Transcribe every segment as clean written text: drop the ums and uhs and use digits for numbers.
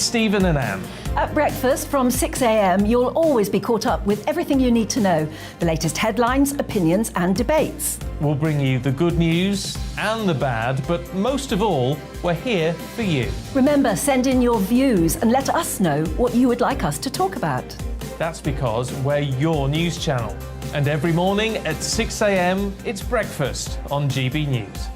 Stephen and Anne. At breakfast from 6 a.m, you'll always be caught up with everything you need to know, the latest headlines, opinions and debates. We'll bring you the good news and the bad, but most of all, we're here for you. Remember, send in your views and let us know what you would like us to talk about. That's because we're your news channel. And every morning at 6 a.m, it's breakfast on GB News.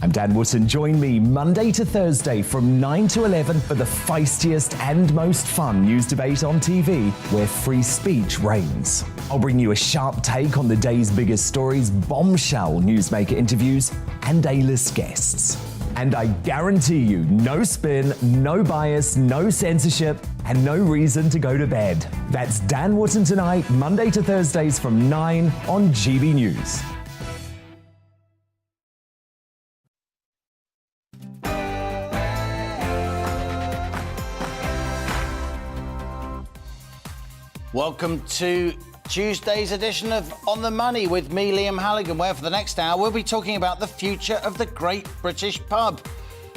I'm Dan Wootton. Join me Monday to Thursday from 9 to 11 for the feistiest and most fun news debate on TV, where free speech reigns. I'll bring you a sharp take on the day's biggest stories, bombshell newsmaker interviews, and A-list guests. And I guarantee you, no spin, no bias, no censorship, and no reason to go to bed. That's Dan Wootton Tonight, Monday to Thursdays from 9 on GB News. Welcome to Tuesday's edition of On the Money with me, Liam Halligan, where for the next hour we'll be talking about the future of the Great British Pub.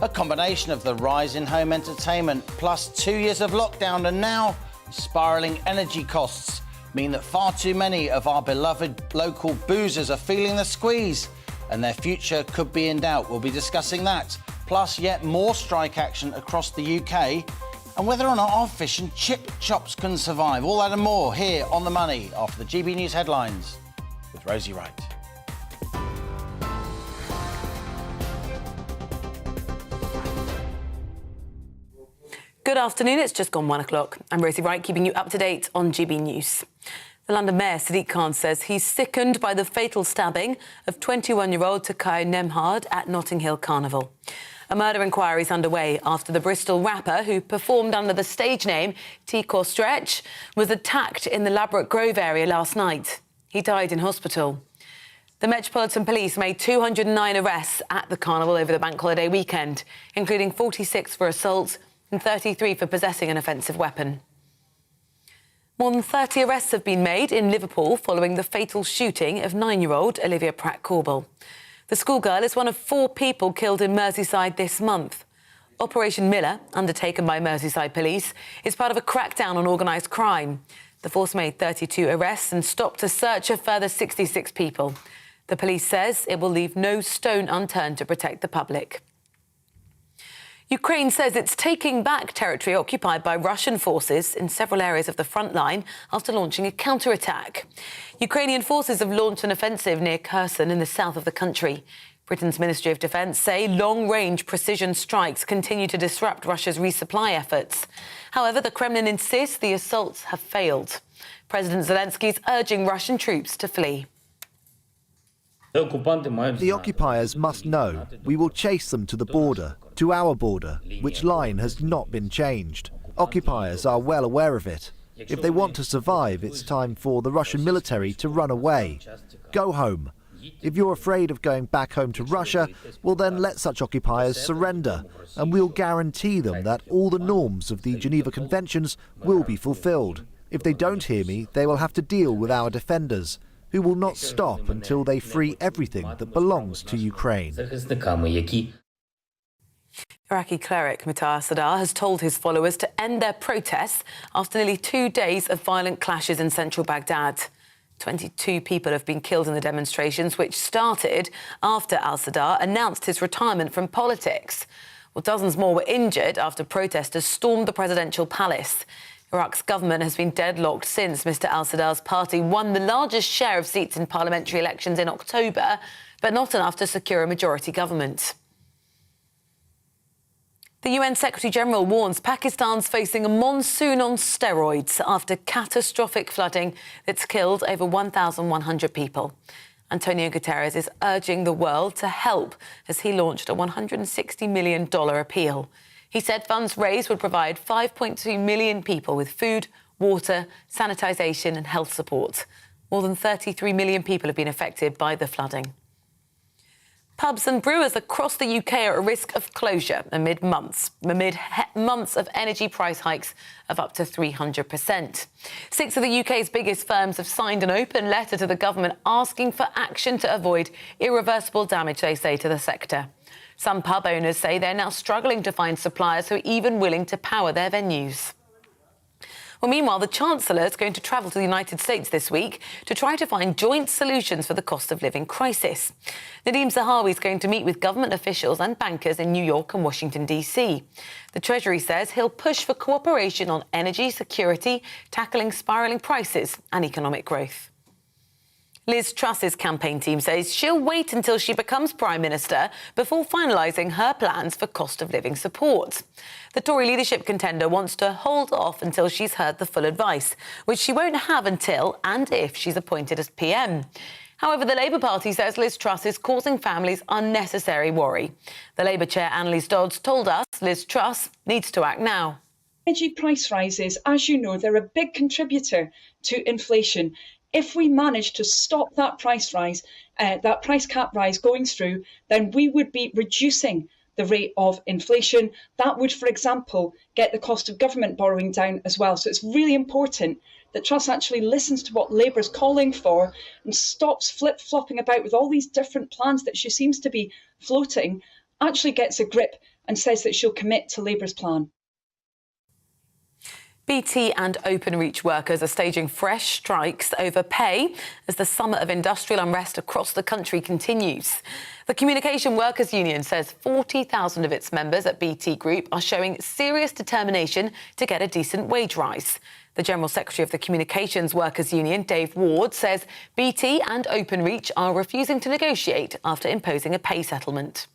A combination of the rise in home entertainment plus 2 years of lockdown and now spiralling energy costs mean that far too many of our beloved local boozers are feeling the squeeze and their future could be in doubt. We'll be discussing that, plus yet more strike action across the UK and whether or not our fish and chip shops can survive. All that and more here on The Money after the GB News headlines with Rosie Wright. Good afternoon, it's just gone 1 o'clock. I'm Rosie Wright, keeping you up to date on GB News. The London Mayor, Sadiq Khan, says he's sickened by the fatal stabbing of 21-year-old Takai Nemhard at Notting Hill Carnival. A murder inquiry is underway after the Bristol rapper, who performed under the stage name T-Core Stretch, was attacked in the Ladbroke Grove area last night. He died in hospital. The Metropolitan Police made 209 arrests at the carnival over the bank holiday weekend, including 46 for assault and 33 for possessing an offensive weapon. More than 30 arrests have been made in Liverpool following the fatal shooting of 9-year-old Olivia Pratt-Corbell. The schoolgirl is one of 4 people killed in Merseyside this month. Operation Miller, undertaken by Merseyside Police, is part of a crackdown on organised crime. The force made 32 arrests and stopped a search of further 66 people. The police says it will leave no stone unturned to protect the public. Ukraine says it's taking back territory occupied by Russian forces in several areas of the front line after launching a counterattack. Ukrainian forces have launched an offensive near Kherson in the south of the country. Britain's Ministry of Defence say long-range precision strikes continue to disrupt Russia's resupply efforts. However, the Kremlin insists the assaults have failed. President Zelensky is urging Russian troops to flee. The occupiers must know we will chase them to the border, to our border, which line has not been changed. Occupiers are well aware of it. If they want to survive, it's time for the Russian military to run away. Go home. If you're afraid of going back home to Russia, well then let such occupiers surrender, and we'll guarantee them that all the norms of the Geneva Conventions will be fulfilled. If they don't hear me, they will have to deal with our defenders, who will not stop until they free everything that belongs to Ukraine. Iraqi cleric Muhtar Sadar has told his followers to end their protests after nearly 2 days of violent clashes in central Baghdad. 22 people have been killed in the demonstrations, which started after al-Sadar announced his retirement from politics. Well, dozens more were injured after protesters stormed the presidential palace. Iraq's government has been deadlocked since Mr al-Sadar's party won the largest share of seats in parliamentary elections in October, but not enough to secure a majority government. The UN Secretary-General warns Pakistan's facing a monsoon on steroids after catastrophic flooding that's killed over 1,100 people. Antonio Guterres is urging the world to help as he launched a $160 million appeal. He said funds raised would provide 5.2 million people with food, water, sanitisation and health support. More than 33 million people have been affected by the flooding. Pubs and brewers across the UK are at risk of closure amid months of energy price hikes of up to 300%. 6 of the UK's biggest firms have signed an open letter to the government asking for action to avoid irreversible damage, they say, to the sector. Some pub owners say they're now struggling to find suppliers who are even willing to power their venues. Well, meanwhile, the Chancellor is going to travel to the United States this week to try to find joint solutions for the cost of living crisis. Nadeem Zahawi is going to meet with government officials and bankers in New York and Washington, D.C. The Treasury says he'll push for cooperation on energy security, tackling spiralling prices and economic growth. Liz Truss's campaign team says she'll wait until she becomes Prime Minister before finalising her plans for cost of living support. The Tory leadership contender wants to hold off until she's heard the full advice, which she won't have until and if she's appointed as PM. However, the Labour Party says Liz Truss is causing families unnecessary worry. The Labour chair, Annalise Dodds, told us Liz Truss needs to act now. Energy price rises, as you know, they're a big contributor to inflation. If we manage to stop that price rise, that price cap rise going through, then we would be reducing the rate of inflation. That would, for example, get the cost of government borrowing down as well. So it's really important that Truss actually listens to what Labour is calling for and stops flip-flopping about with all these different plans that she seems to be floating, actually gets a grip and says that she'll commit to Labour's plan. BT and Openreach workers are staging fresh strikes over pay as the summer of industrial unrest across the country continues. The Communication Workers Union says 40,000 of its members at BT Group are showing serious determination to get a decent wage rise. The General Secretary of the Communications Workers Union, Dave Ward, says BT and Openreach are refusing to negotiate after imposing a pay settlement.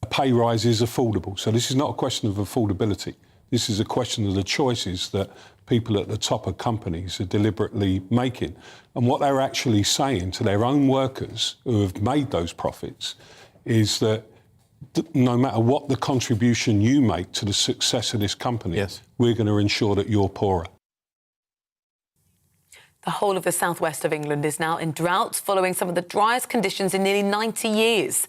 A pay rise is affordable, so this is not a question of affordability. This is a question of the choices that people at the top of companies are deliberately making. And what they're actually saying to their own workers who have made those profits is that no matter what the contribution you make to the success of this company, we're going to ensure that you're poorer. The whole of the southwest of England is now in drought following some of the driest conditions in nearly 90 years.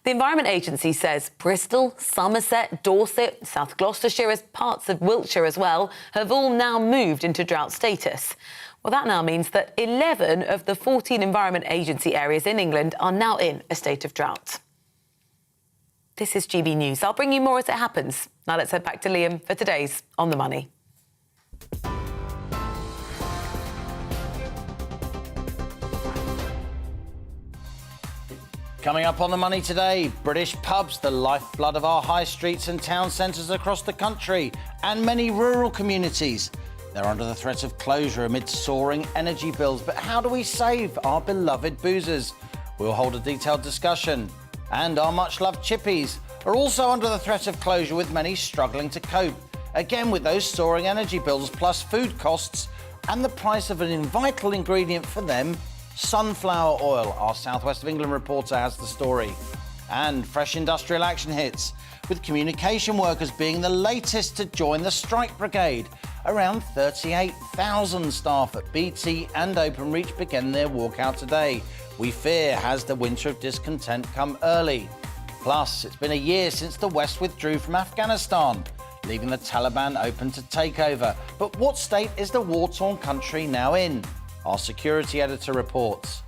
The Environment Agency says Bristol, Somerset, Dorset, South Gloucestershire, as parts of Wiltshire as well, have all now moved into drought status. Well, that now means that 11 of the 14 Environment Agency areas in England are now in a state of drought. This is GB News. I'll bring you more as it happens. Now let's head back to Liam for today's On the Money. Coming up on The Money today, British pubs, the lifeblood of our high streets and town centres across the country, and many rural communities. They're under the threat of closure amid soaring energy bills. But how do we save our beloved boozers? We'll hold a detailed discussion. And our much-loved chippies are also under the threat of closure, with many struggling to cope. Again, with those soaring energy bills, plus food costs and the price of an vital ingredient for them, sunflower oil. Our South West of England reporter has the story. And fresh industrial action hits, with communication workers being the latest to join the strike brigade. Around 38,000 staff at BT and Openreach began their walkout today. We fear has the winter of discontent come early. Plus, it's been a year since the West withdrew from Afghanistan, leaving the Taliban open to takeover. But what state is the war-torn country now in? Our security editor reports.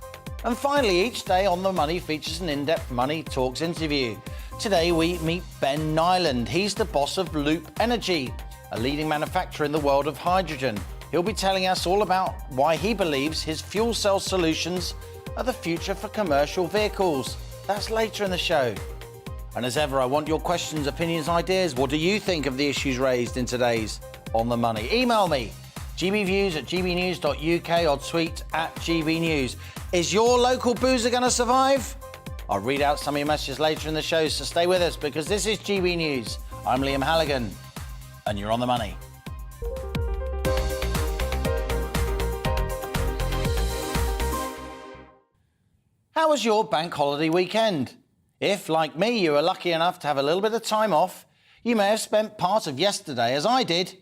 And finally, each day On The Money features an in-depth Money Talks interview. Today we meet Ben Nyland. He's the boss of Loop Energy, a leading manufacturer in the world of hydrogen. He'll be telling us all about why he believes his fuel cell solutions are the future for commercial vehicles. That's later in the show. And as ever, I want your questions, opinions, ideas. What do you think of the issues raised in today's On The Money? Email me, gbviews@gbnews.uk, or tweet @gbnews. Is your local boozer going to survive? I'll read out some of your messages later in the show, so stay with us, because this is GB News. I'm Liam Halligan, and you're On The Money. How was your bank holiday weekend? If, like me, you were lucky enough to have a little bit of time off, you may have spent part of yesterday, as I did,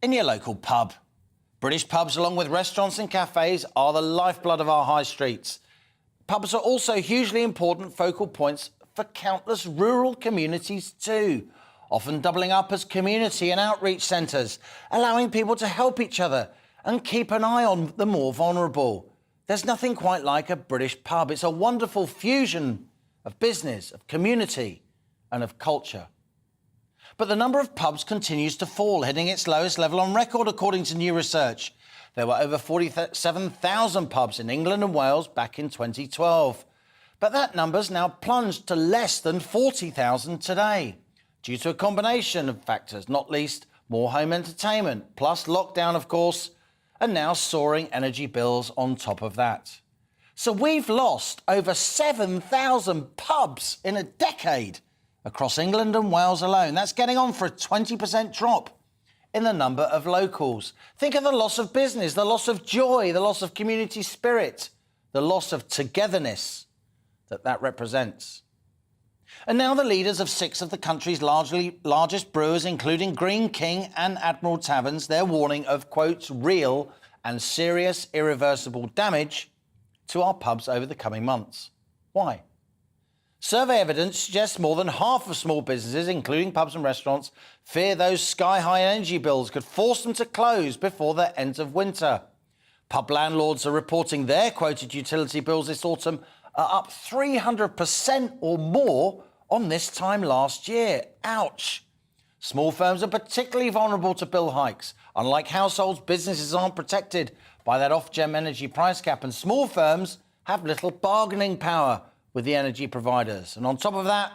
in your local pub. British pubs, along with restaurants and cafes, are the lifeblood of our high streets. Pubs are also hugely important focal points for countless rural communities too, often doubling up as community and outreach centres, allowing people to help each other and keep an eye on the more vulnerable. There's nothing quite like a British pub. It's a wonderful fusion of business, of community and of culture. But the number of pubs continues to fall, hitting its lowest level on record, according to new research. There were over 47,000 pubs in England and Wales back in 2012. But that number's now plunged to less than 40,000 today, due to a combination of factors, not least more home entertainment, plus lockdown, of course, and now soaring energy bills on top of that. So we've lost over 7,000 pubs in a decade across England and Wales alone. That's getting on for a 20% drop in the number of locals. Think of the loss of business, the loss of joy, the loss of community spirit, the loss of togetherness that represents. And now the leaders of 6 of the country's largest brewers, including Green King and Admiral Taverns, they're warning of, quote, real and serious irreversible damage to our pubs over the coming months. Why? Survey evidence suggests more than half of small businesses, including pubs and restaurants, fear those sky-high energy bills could force them to close before the end of winter. Pub landlords are reporting their quoted utility bills this autumn are up 300% or more on this time last year. Ouch. Small firms are particularly vulnerable to bill hikes. Unlike households, businesses aren't protected by that off-gem energy price cap, and small firms have little bargaining power with the energy providers. And on top of that,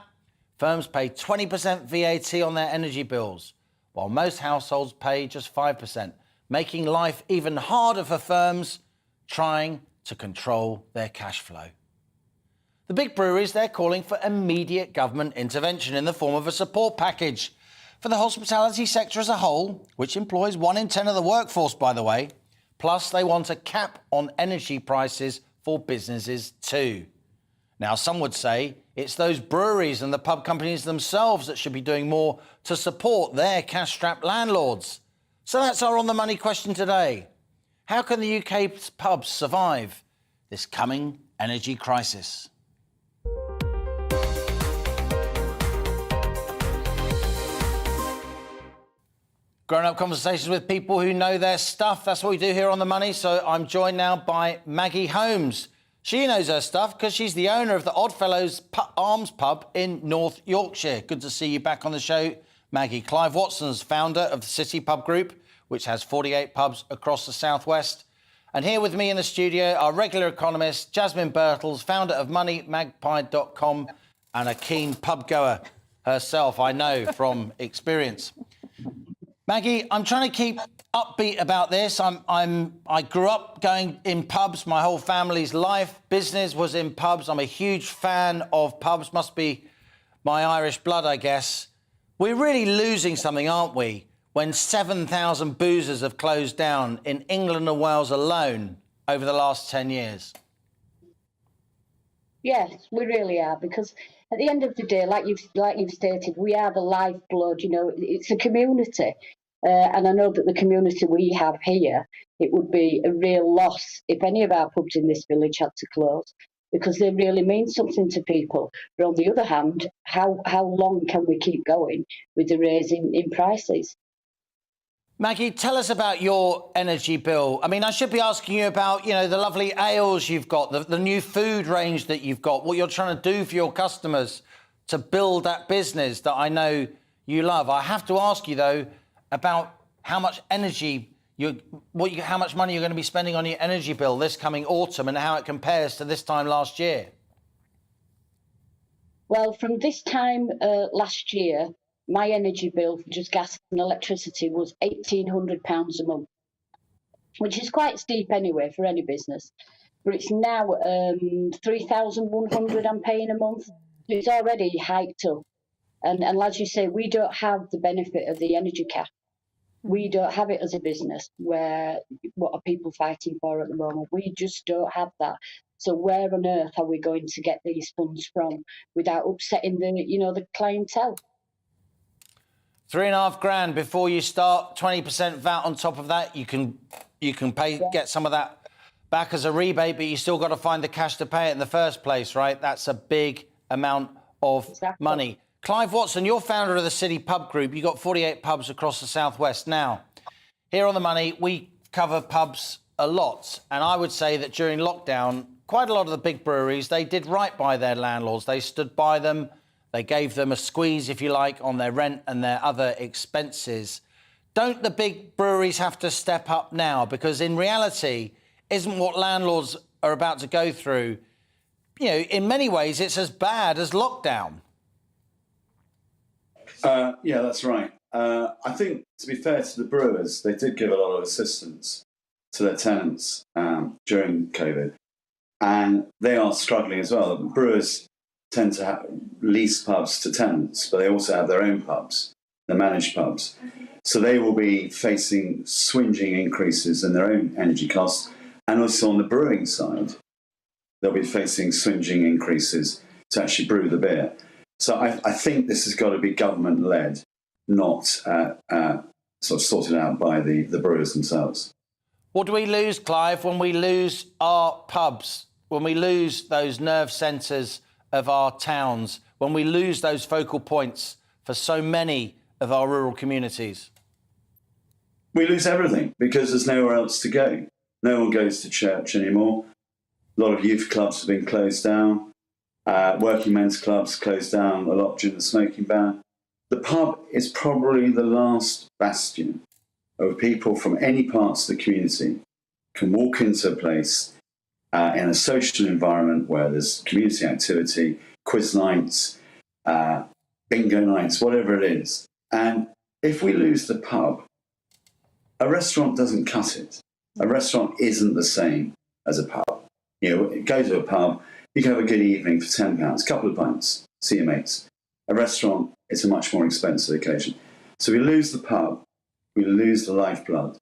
firms pay 20% VAT on their energy bills, while most households pay just 5%, making life even harder for firms trying to control their cash flow. The big breweries, they're calling for immediate government intervention in the form of a support package for the hospitality sector as a whole, which employs 1 in 10 of the workforce, by the way. Plus, they want a cap on energy prices for businesses too. Now, some would say it's those breweries and the pub companies themselves that should be doing more to support their cash-strapped landlords. So that's our On the Money question today. How can the UK's pubs survive this coming energy crisis? Grown-up conversations with people who know their stuff. That's what we do here on The Money. So I'm joined now by Maggie Holmes. She knows her stuff because she's the owner of the Oddfellows Arms Pub in North Yorkshire. Good to see you back on the show, Maggie. Clive Watson's founder of the City Pub Group, which has 48 pubs across the southwest. And here with me in the studio, our regular economist, Jasmine Birtles, founder of moneymagpie.com and a keen pub goer herself, I know from experience. Maggie, I'm trying to keep upbeat about this. I grew up going in pubs. My whole family's life, business was in pubs. I'm a huge fan of pubs. Must be my Irish blood, I guess. We're really losing something, aren't we, when 7,000 boozers have closed down in England and Wales alone over the last 10 years? Yes, we really are, because at the end of the day, like you've stated, we are the lifeblood. You know, it's a community. And I know that the community we have here, it would be a real loss if any of our pubs in this village had to close, because they really mean something to people. But on the other hand, how long can we keep going with the raise in prices? Maggie, tell us about your energy bill. I mean, I should be asking you about, you know, the lovely ales you've got, the new food range that you've got, what you're trying to do for your customers to build that business that I know you love. I have to ask you, though, about how much energy, how much money you're going to be spending on your energy bill this coming autumn and how it compares to this time last year. Well, from this time last year, my energy bill for just gas and electricity was £1,800 a month, which is quite steep anyway for any business. But it's now £3,100 I'm paying a month. It's already hiked up. And as you say, we don't have the benefit of the energy cap. We don't have it as a business. Where what are people fighting for at the moment? We just don't have that. So where on earth are we going to get these funds from without upsetting the clientele? $3,500 before you start. 20% VAT on top of that. You can get some of that back as a rebate, but you still got to find the cash to pay it in the first place, right? That's a big amount of money. Clive Watson, you're founder of the City Pub Group. You've got 48 pubs across the southwest. Now, here on The Money, we cover pubs a lot. And I would say that during lockdown, quite a lot of the big breweries, they did right by their landlords. They stood by them. They gave them a squeeze, if you like, on their rent and their other expenses. Don't the big breweries have to step up now? Because in reality, isn't what landlords are about to go through, you know, in many ways, it's as bad as lockdown. Yeah, that's right. I think, to be fair to the brewers, they did give a lot of assistance to their tenants during COVID, and they are struggling as well. Brewers tend to lease pubs to tenants, but they also have their own pubs, the managed pubs. So they will be facing swinging increases in their own energy costs, and also on the brewing side, they'll be facing swinging increases to actually brew the beer. So I think this has got to be government-led, not sort of sorted out by the brewers themselves. What do we lose, Clive, when we lose our pubs, when we lose those nerve centres of our towns, when we lose those focal points for so many of our rural communities? We lose everything because there's nowhere else to go. No one goes to church anymore. A lot of youth clubs have been closed down. Working men's clubs closed down a lot during the smoking ban. The pub is probably the last bastion of people from any parts of the community can walk into a place in a social environment where there's community activity, quiz nights, bingo nights, whatever it is. And if we lose the pub, a restaurant doesn't cut it. A restaurant isn't the same as a pub. You know, go to a pub, you can have a good evening for £10, a couple of pints, see your mates. A restaurant, it's a much more expensive occasion. So we lose the pub, we lose the lifeblood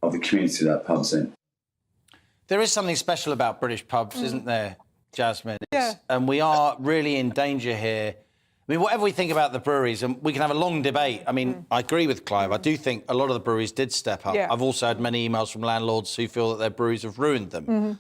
of the community that pub's in. There is something special about British pubs, isn't there, Jasmine? Yeah. And we are really in danger here. I mean, whatever we think about the breweries, and we can have a long debate. I mean, I agree with Clive. I do think a lot of the breweries did step up. Yeah. I've also had many emails from landlords who feel that their breweries have ruined them.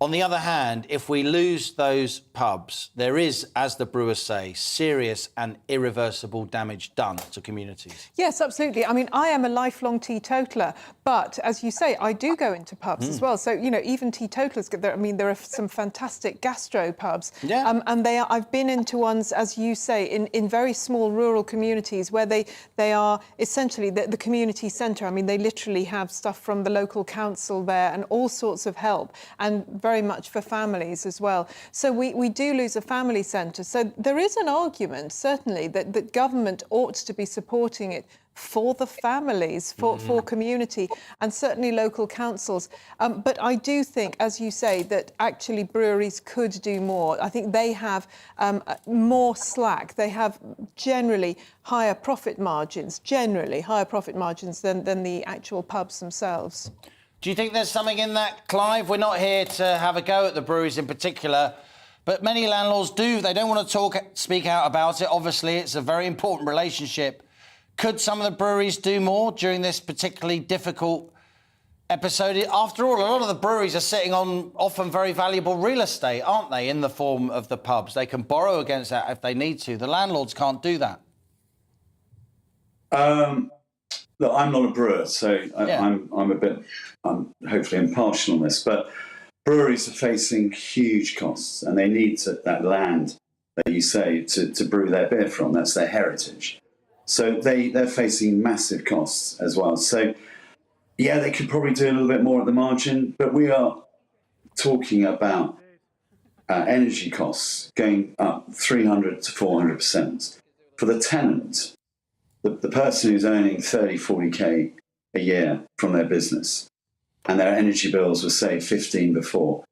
On the other hand, if we lose those pubs, there is, as the brewers say, serious and irreversible damage done to communities. Yes, absolutely. I mean, I am a lifelong teetotaler, but as you say, I do go into pubs as well. So, you know, even teetotalers, I mean, there are some fantastic gastro pubs. Yeah. And I've been into ones, as you say, in very small rural communities where they are essentially the community centre. I mean, they literally have stuff from the local council there and all sorts of help, and very much for families as well. So we do lose a family centre. So there is an argument, certainly, that government ought to be supporting it for the families, for community, and certainly local councils. But I do think, as you say, that actually breweries could do more. I think they have more slack. They have generally higher profit margins, than the actual pubs themselves. Do you think there's something in that, Clive? We're not here to have a go at the breweries in particular, but many landlords do. They don't want to speak out about it. Obviously, it's a very important relationship. Could some of the breweries do more during this particularly difficult episode? After all, a lot of the breweries are sitting on often very valuable real estate, aren't they, in the form of the pubs? They can borrow against that if they need to. The landlords can't do that. Look, I'm not a brewer, so I'm hopefully impartial on this, but breweries are facing huge costs and they need that land that you say to brew their beer from. That's their heritage. So they're facing massive costs as well. So, yeah, they could probably do a little bit more at the margin, but we are talking about energy costs going up 300 to 400%. For the tenant, the person who's earning 30, 40k a year from their business and their energy bills were, say, 15 before,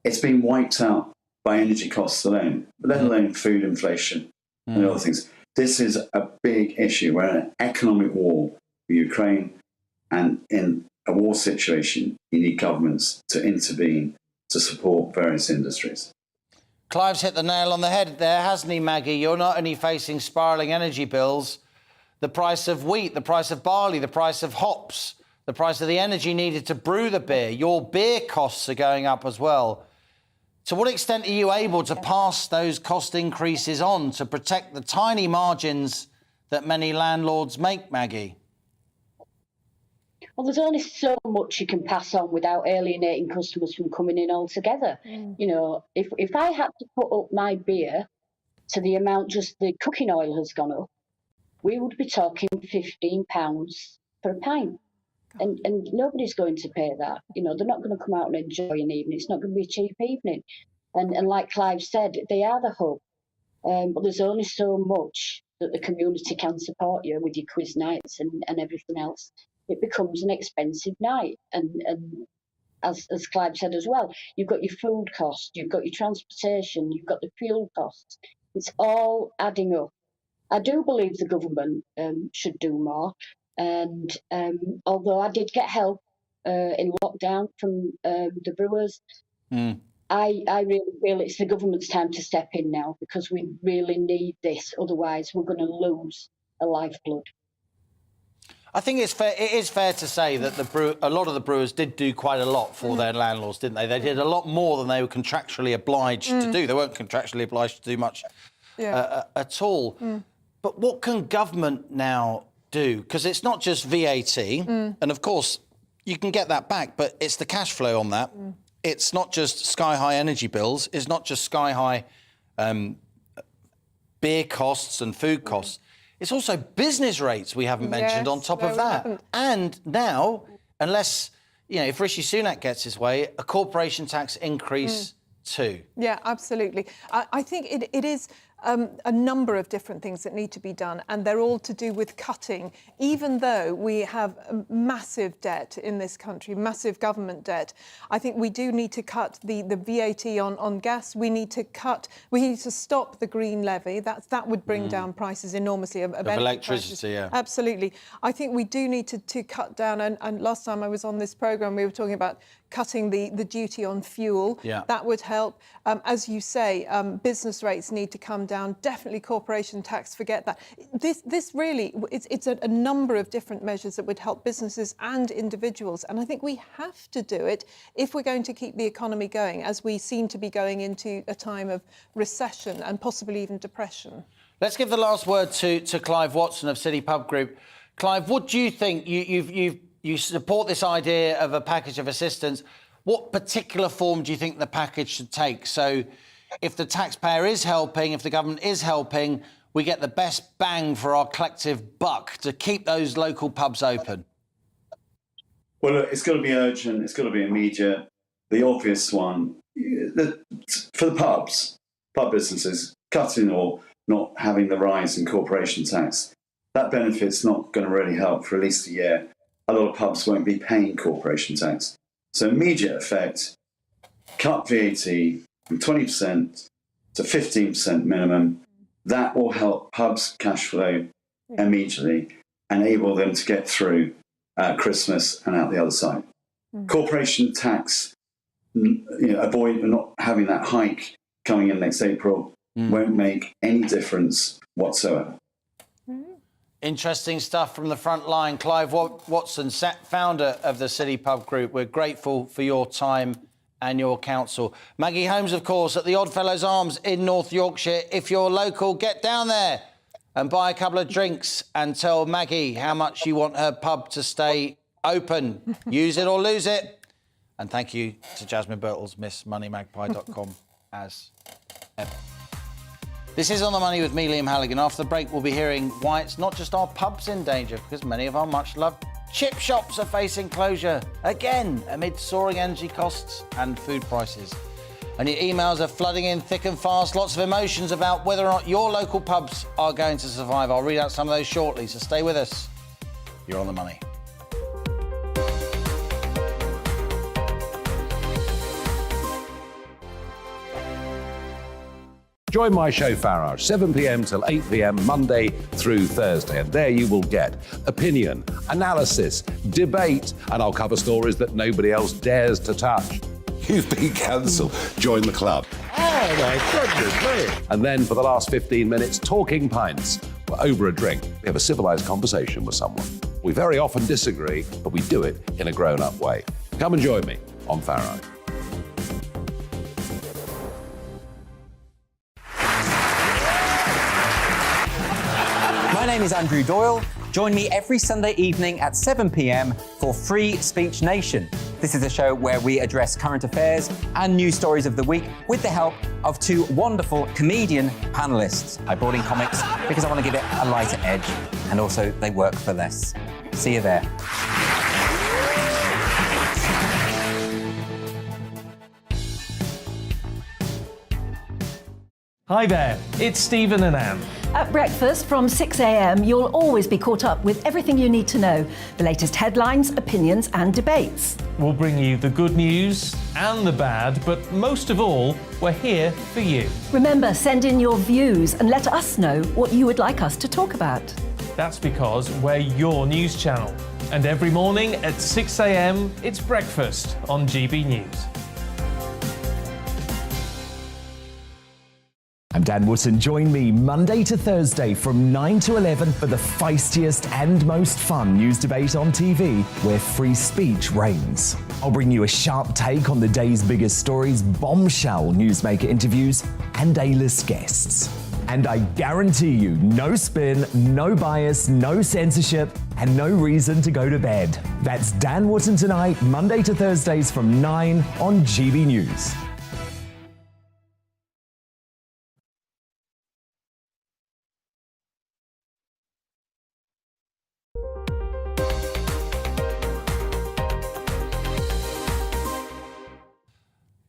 it's been wiped out by energy costs alone, let alone food inflation and other things. This is a big issue. We're in an economic war with Ukraine, and in a war situation, you need governments to intervene to support various industries. Clive's hit the nail on the head there, hasn't he, Maggie? You're not only facing spiralling energy bills, the price of wheat, the price of barley, the price of hops, the price of the energy needed to brew the beer. Your beer costs are going up as well. To what extent are you able to pass those cost increases on to protect the tiny margins that many landlords make, Maggie? Well, there's only so much you can pass on without alienating customers from coming in altogether. You know, if I had to put up my beer to the amount just the cooking oil has gone up, we would be talking £15 for a pint. And nobody's going to pay that. You know, they're not going to come out and enjoy an evening. It's not going to be a cheap evening. And like Clive said, they are the hub. But there's only so much that the community can support you with your quiz nights and everything else. It becomes an expensive night. And as Clive said as well, you've got your food costs, you've got your transportation, you've got the fuel costs. It's all adding up. I do believe the government should do more. And although I did get help in lockdown from the brewers, I really feel it's the government's time to step in now, because we really need this. Otherwise, we're going to lose a lifeblood. I think it is fair to say that a lot of the brewers did do quite a lot for their landlords, didn't they? They did a lot more than they were contractually obliged to do. They weren't contractually obliged to do much at all. But what can government now do? Because it's not just VAT, and of course you can get that back, but it's the cash flow on that. It's not just sky-high energy bills. It's not just sky-high beer costs and food costs. It's also business rates we haven't mentioned on top of that. And now, unless, you know, if Rishi Sunak gets his way, a corporation tax increase too. Yeah, absolutely. I think it is a number of different things that need to be done, and they're all to do with cutting. Even though we have massive debt in this country, massive government debt, I think we do need to cut the VAT on gas. We need to stop the green levy. That would bring down prices enormously of electricity. Yeah, absolutely. I think we do need to cut down. And last time I was on this programme, we were talking about cutting the duty on fuel. Yeah. That would help. As you say, business rates need to come down. Definitely corporation tax, forget that. This really, it's a number of different measures that would help businesses and individuals. And I think we have to do it if we're going to keep the economy going, as we seem to be going into a time of recession and possibly even depression. Let's give the last word to Clive Watson of City Pub Group. Clive, what do you think? You support this idea of a package of assistance. What particular form do you think the package should take? So if the taxpayer is helping, if the government is helping, we get the best bang for our collective buck to keep those local pubs open. Well, look, it's got to be urgent. It's got to be immediate. The obvious one, for the pub businesses, cutting or not having the rise in corporation tax, that benefit's not going to really help for at least a year. A lot of pubs won't be paying corporation tax. So immediate effect, cut VAT from 20% to 15% minimum. That will help pubs' cash flow immediately, enable them to get through Christmas and out the other side. Corporation tax, avoid not having that hike coming in next April, won't make any difference whatsoever. Interesting stuff from the front line. Clive Watson, founder of the City Pub Group. We're grateful for your time and your counsel. Maggie Holmes, of course, at the Oddfellows Arms in North Yorkshire. If you're local, get down there and buy a couple of drinks and tell Maggie how much you want her pub to stay open. Use it or lose it. And thank you to Jasmine Birtles, MissMoneyMagpie.com, as ever. This is On the Money with me, Liam Halligan. After the break, we'll be hearing why it's not just our pubs in danger, because many of our much-loved chip shops are facing closure again amid soaring energy costs and food prices. And your emails are flooding in thick and fast. Lots of emotions about whether or not your local pubs are going to survive. I'll read out some of those shortly, so stay with us. You're On the Money. Join my show Farage, 7 p.m. till 8 p.m. Monday through Thursday. And there you will get opinion, analysis, debate, and I'll cover stories that nobody else dares to touch. You've been cancelled. Join the club. Oh, my goodness me. And then for the last 15 minutes, talking pints. We're over a drink. We have a civilised conversation with someone. We very often disagree, but we do it in a grown-up way. Come and join me on Farage. My name is Andrew Doyle, Join me every Sunday evening at 7 p.m. for Free Speech Nation. This is a show where we address current affairs and news stories of the week with the help of two wonderful comedian panellists. I brought in comics because I want to give it a lighter edge, and also they work for less. See you there. Hi there, it's Stephen and Anne. At breakfast from 6 a.m, you'll always be caught up with everything you need to know, the latest headlines, opinions and debates. We'll bring you the good news and the bad, but most of all, we're here for you. Remember, send in your views and let us know what you would like us to talk about. That's because we're your news channel. And every morning at 6 a.m, it's breakfast on GB News. I'm Dan Wootton. Join me Monday to Thursday from 9 to 11 for the feistiest and most fun news debate on TV, where free speech reigns. I'll bring you a sharp take on the day's biggest stories, bombshell newsmaker interviews, and A-list guests. And I guarantee you, no spin, no bias, no censorship, and no reason to go to bed. That's Dan Wootton Tonight, Monday to Thursdays from 9 on GB News.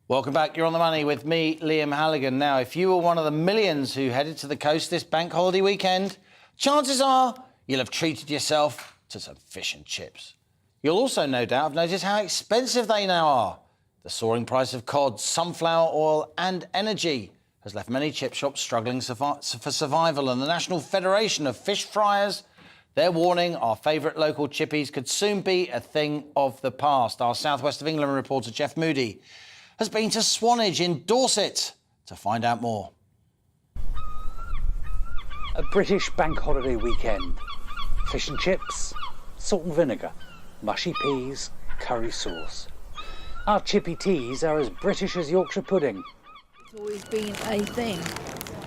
Welcome back. You're on the money with me, Liam Halligan. Now, if you were one of the millions who headed to the coast this bank holiday weekend, chances are you'll have treated yourself to some fish and chips. You'll also no doubt have noticed how expensive they now are. The soaring price of cod, sunflower oil and energy has left many chip shops struggling for survival, and the National Federation of Fish Fryers, they're warning our favourite local chippies could soon be a thing of the past. Our South West of England reporter Jeff Moody has been to Swanage in Dorset to find out more. A British bank holiday weekend. Fish and chips, salt and vinegar, mushy peas, curry sauce. Our chippy teas are as British as Yorkshire pudding. It's always been a thing.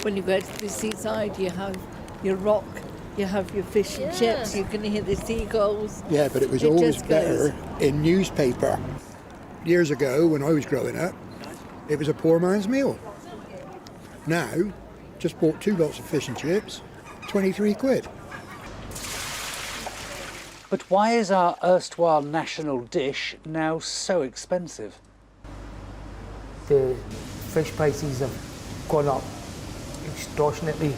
When you go to the seaside, you have your rock, you have your fish and chips, you can hear the seagulls. Yeah, but it was always better in newspaper. Years ago, when I was growing up, it was a poor man's meal. Now, just bought 2 lots of fish and chips, 23 quid. But why is our erstwhile national dish now so expensive? The fish prices have gone up extortionately.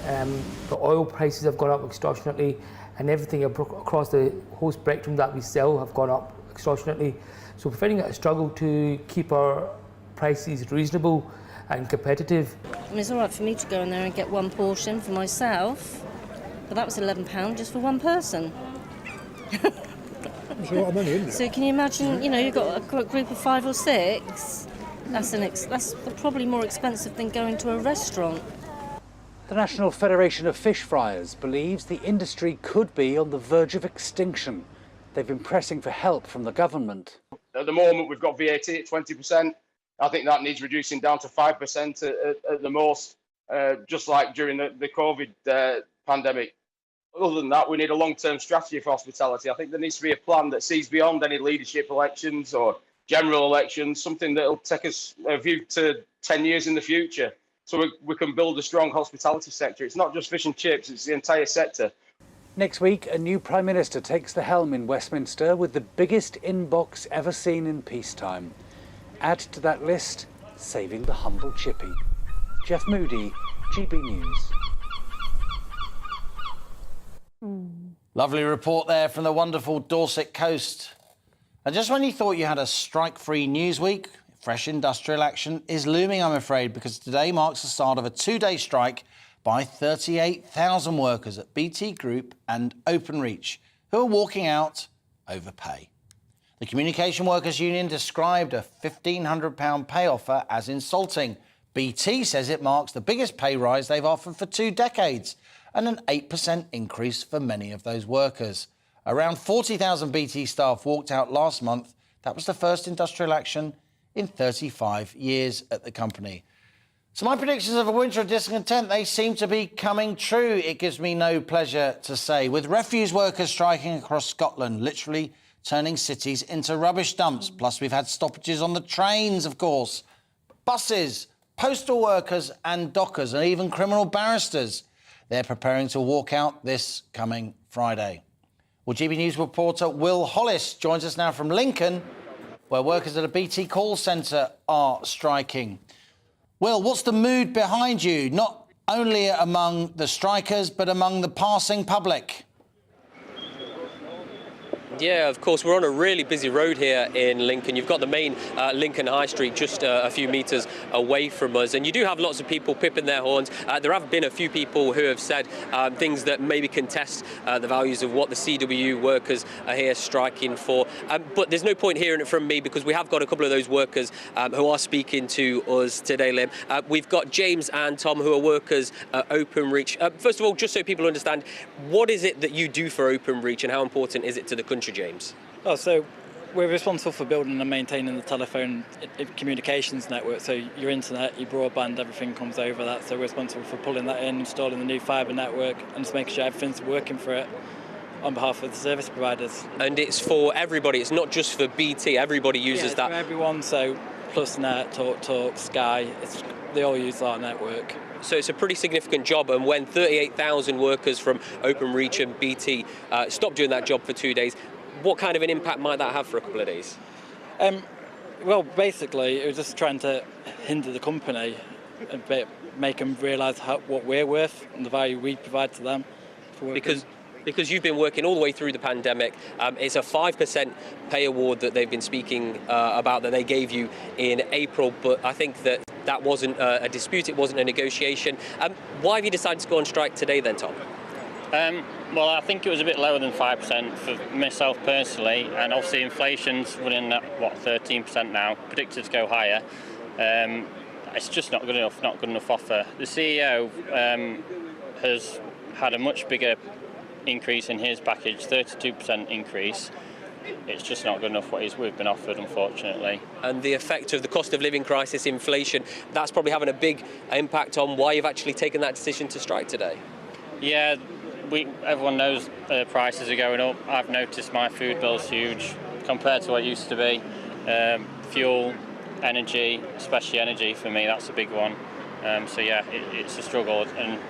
The oil prices have gone up extortionately, and everything across the whole spectrum that we sell have gone up extortionately. So we're finding it a struggle to keep our prices reasonable and competitive. I mean, it's all right for me to go in there and get one portion for myself, but that was £11 just for one person. It's a lot of money, isn't it? So can you imagine, you know, you've got a group of 5 or 6, that's probably more expensive than going to a restaurant. The National Federation of Fish Fryers believes the industry could be on the verge of extinction. They've been pressing for help from the government. At the moment, we've got VAT at 20%. I think that needs reducing down to 5% at the most, just like during the COVID pandemic. Other than that, we need a long-term strategy for hospitality. I think there needs to be a plan that sees beyond any leadership elections or general elections, something that will take us a view to 10 years in the future, so we can build a strong hospitality sector. It's not just fish and chips, it's the entire sector. Next week, a new Prime Minister takes the helm in Westminster with the biggest inbox ever seen in peacetime. Add to that list, saving the humble chippy. Jeff Moody, GB News. Lovely report there from the wonderful Dorset coast. And just when you thought you had a strike-free news week, fresh industrial action is looming, I'm afraid, because today marks the start of a 2-day strike by 38,000 workers at BT Group and Openreach, who are walking out over pay. The Communication Workers Union described a £1,500 pay offer as insulting. BT says it marks the biggest pay rise they've offered for 2 decades and an 8% increase for many of those workers. Around 40,000 BT staff walked out last month. That was the first industrial action in 35 years at the company. So my predictions of a winter of discontent, they seem to be coming true. It gives me no pleasure to say. With refuse workers striking across Scotland, literally turning cities into rubbish dumps. Plus, we've had stoppages on the trains, of course, buses, postal workers and dockers, and even criminal barristers. They're preparing to walk out this coming Friday. Well, GB News reporter Will Hollis joins us now from Lincoln, where workers at a BT call centre are striking. Will, what's the mood behind you, not only among the strikers, but among the passing public? Yeah, of course, we're on a really busy road here in Lincoln. You've got the main Lincoln High Street just a few metres away from us, and you do have lots of people pipping their horns. There have been a few people who have said things that maybe contest the values of what the CWU workers are here striking for. But there's no point hearing it from me, because we have got a couple of those workers who are speaking to us today, Liam. We've got James and Tom, who are workers at Openreach. First of all, just so people understand, what is it that you do for Openreach and how important is it to the country, James? Oh, so we're responsible for building and maintaining the telephone communications network. So your internet, your broadband, everything comes over that. So we're responsible for pulling that in, installing the new fibre network, and just making sure everything's working for it on behalf of the service providers. And it's for everybody, it's not just for BT, everybody uses that? For everyone, so PlusNet, TalkTalk, Sky, they all use our network. So it's a pretty significant job, and when 38,000 workers from Openreach and BT stop doing that job for 2 days, what kind of an impact might that have for a couple of days? Well, basically, it was just trying to hinder the company a bit, make them realise what we're worth and the value we provide to them. Because you've been working all the way through the pandemic, it's a 5% pay award that they've been speaking about that they gave you in April, but I think that wasn't a dispute, it wasn't a negotiation. Why have you decided to go on strike today then, Tom? Well, I think it was a bit lower than 5% for myself personally, and obviously inflation's running at, 13% now, predicted to go higher. It's just not good enough offer. The CEO has had a much bigger increase in his package, 32% increase. It's just not good enough what we've been offered, unfortunately. And the effect of the cost of living crisis, inflation, that's probably having a big impact on why you've actually taken that decision to strike today. Yeah, everyone knows prices are going up. I've noticed my food bill's huge compared to what it used to be. Fuel, energy, especially energy for me, that's a big one. So yeah, it's a struggle, and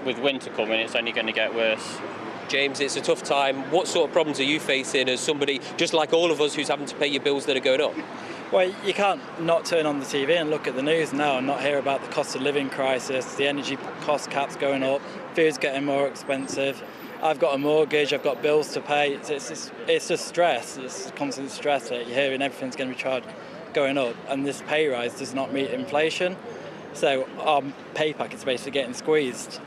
with winter coming, it's only going to get worse. James, it's a tough time. What sort of problems are you facing as somebody, just like all of us, who's having to pay your bills that are going up? Well, you can't not turn on the TV and look at the news now and not hear about the cost of living crisis, the energy cost caps going up, food's getting more expensive. I've got a mortgage, I've got bills to pay. It's just stress. It's constant stress that you're hearing everything's going to be charged going up, and this pay rise does not meet inflation. So our pay packet's basically getting squeezed.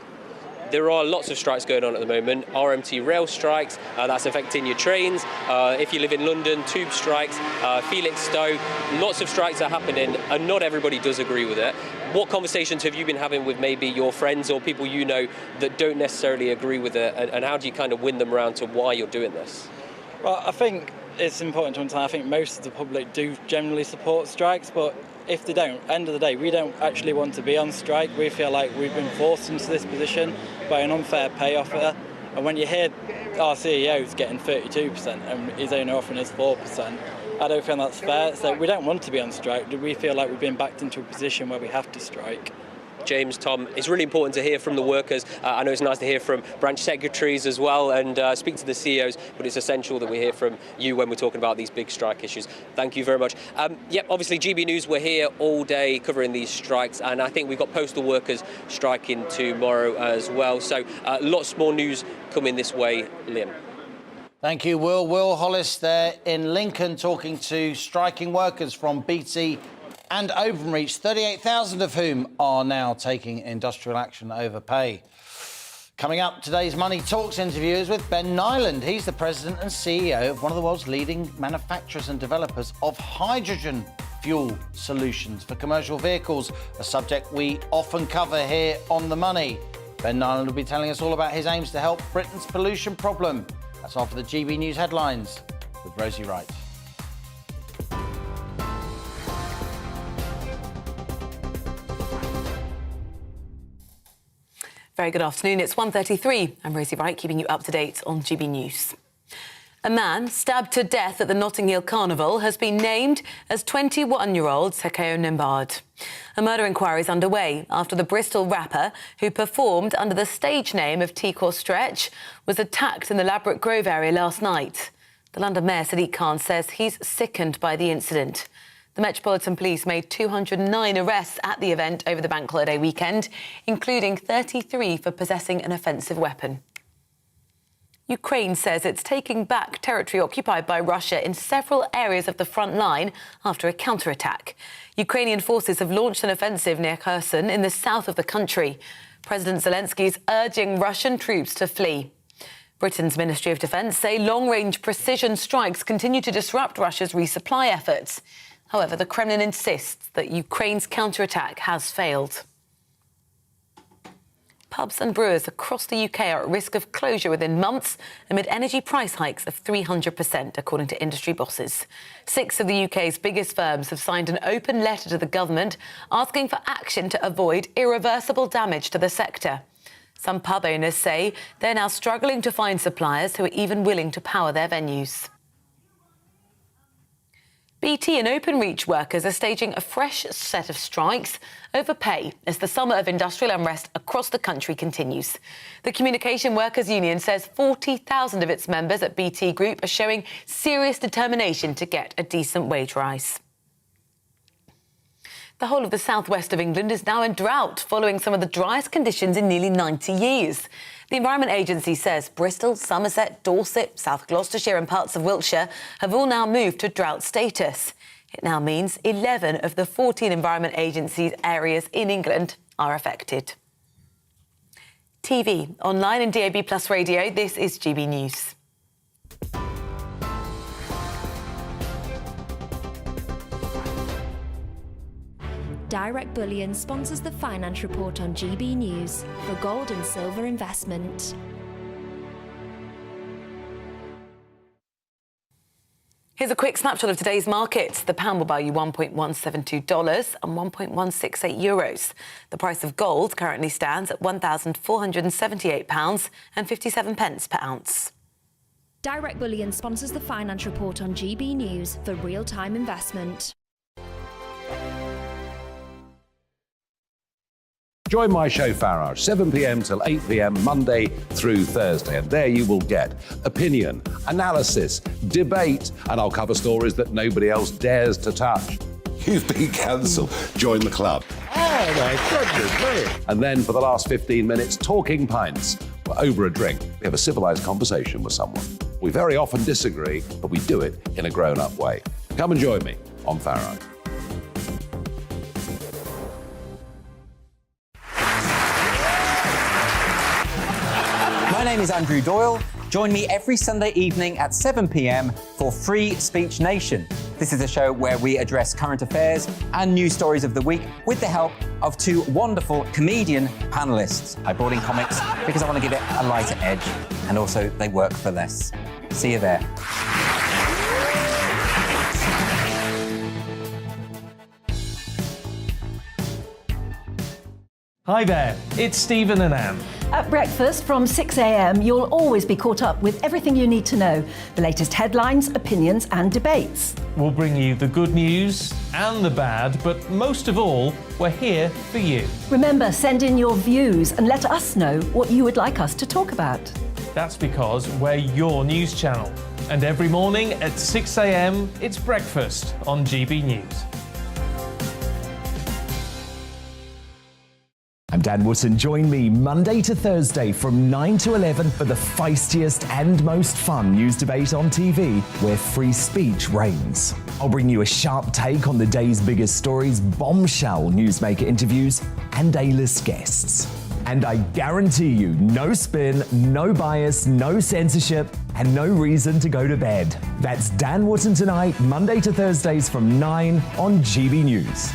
There are lots of strikes going on at the moment. RMT rail strikes, that's affecting your trains. If you live in London, tube strikes, Felixstowe, lots of strikes are happening, and not everybody does agree with it. What conversations have you been having with maybe your friends or people you know that don't necessarily agree with it, and how do you kind of win them around to why you're doing this? Well, I think it's important to understand, I think most of the public do generally support strikes, but if they don't, end of the day, we don't actually want to be on strike. We feel like we've been forced into this position by an unfair pay offer. And when you hear our CEO's getting 32% and his own offering is 4%, I don't feel that's fair. So we don't want to be on strike. We feel like we've been backed into a position where we have to strike. James, Tom, it's really important to hear from the workers. I know it's nice to hear from branch secretaries as well and speak to the CEOs, but it's essential that we hear from you when we're talking about these big strike issues. Thank you very much. Obviously, GB News, we're here all day covering these strikes, and I think we've got postal workers striking tomorrow as well. So lots more news coming this way, Liam. Thank you, Will. Will Hollis there in Lincoln talking to striking workers from BT and Openreach, 38,000 of whom are now taking industrial action over pay. Coming up, today's Money Talks interview is with Ben Nyland. He's the president and CEO of one of the world's leading manufacturers and developers of hydrogen fuel solutions for commercial vehicles, a subject we often cover here on The Money. Ben Nyland will be telling us all about his aims to help Britain's pollution problem. That's all for the GB News headlines with Rosie Wright. Very good afternoon. It's 1:33. I'm Rosie Wright, keeping you up to date on GB News. A man stabbed to death at the Notting Hill Carnival has been named as 21-year-old Sekeo Nimbard. A murder inquiry is underway after the Bristol rapper, who performed under the stage name of T-Core Stretch, was attacked in the Ladbroke Grove area last night. The London Mayor Sadiq Khan says he's sickened by the incident. The Metropolitan Police made 209 arrests at the event over the bank holiday weekend, including 33 for possessing an offensive weapon. Ukraine says it's taking back territory occupied by Russia in several areas of the front line after a counterattack. Ukrainian forces have launched an offensive near Kherson in the south of the country. President Zelensky is urging Russian troops to flee. Britain's Ministry of Defence say long-range precision strikes continue to disrupt Russia's resupply efforts. However, the Kremlin insists that Ukraine's counterattack has failed. Pubs and brewers across the UK are at risk of closure within months amid energy price hikes of 300%, according to industry bosses. 6 of the UK's biggest firms have signed an open letter to the government asking for action to avoid irreversible damage to the sector. Some pub owners say they're now struggling to find suppliers who are even willing to power their venues. BT and Openreach workers are staging a fresh set of strikes over pay as the summer of industrial unrest across the country continues. The Communication Workers Union says 40,000 of its members at BT Group are showing serious determination to get a decent wage rise. The whole of the southwest of England is now in drought following some of the driest conditions in nearly 90 years. The Environment Agency says Bristol, Somerset, Dorset, South Gloucestershire and parts of Wiltshire have all now moved to drought status. It now means 11 of the 14 Environment Agency's areas in England are affected. TV, online and DAB+ radio, this is GB News. Direct Bullion sponsors the Finance Report on GB News for gold and silver investment. Here's a quick snapshot of today's markets. The pound will buy you $1.172 and 1.168 euros. The price of gold currently stands at £1,478 and 57 pence per ounce. Direct Bullion sponsors the Finance Report on GB News for real-time investment. Join my show Farage, 7 p.m. till 8 p.m. Monday through Thursday. And there you will get opinion, analysis, debate, and I'll cover stories that nobody else dares to touch. You've been cancelled. Join the club. Oh, my goodness me. And then for the last 15 minutes, talking pints. We're over a drink. We have a civilised conversation with someone. We very often disagree, but we do it in a grown-up way. Come and join me on Farage. My name is Andrew Doyle. Join me every Sunday evening at 7 p.m. for Free Speech Nation. This is a show where we address current affairs and news stories of the week with the help of 2 wonderful comedian panellists. I brought in comics because I want to give it a lighter edge, and also they work for less. See you there. Hi there, it's Stephen and Anne. At breakfast from 6 a.m, you'll always be caught up with everything you need to know, the latest headlines, opinions and debates. We'll bring you the good news and the bad, but most of all, we're here for you. Remember, send in your views and let us know what you would like us to talk about. That's because we're your news channel. And every morning at 6 a.m, it's breakfast on GB News. I'm Dan Wootton. Join me Monday to Thursday from 9 to 11 for the feistiest and most fun news debate on TV, where free speech reigns. I'll bring you a sharp take on the day's biggest stories, bombshell newsmaker interviews, and A-list guests. And I guarantee you, no spin, no bias, no censorship, and no reason to go to bed. That's Dan Wootton tonight, Monday to Thursdays from 9 on GB News.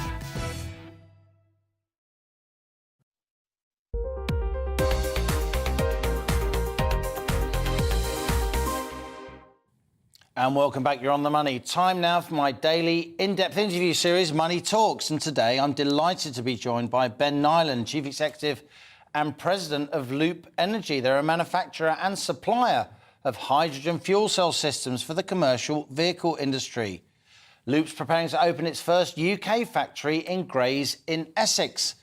And welcome back. You're on the money. Time now for my daily in-depth interview series, Money Talks. And today I'm delighted to be joined by Ben Nyland, Chief Executive and president of Loop Energy. They're a manufacturer and supplier of hydrogen fuel cell systems for the commercial vehicle industry. Loop's preparing to open its first UK factory in Grays in Essex.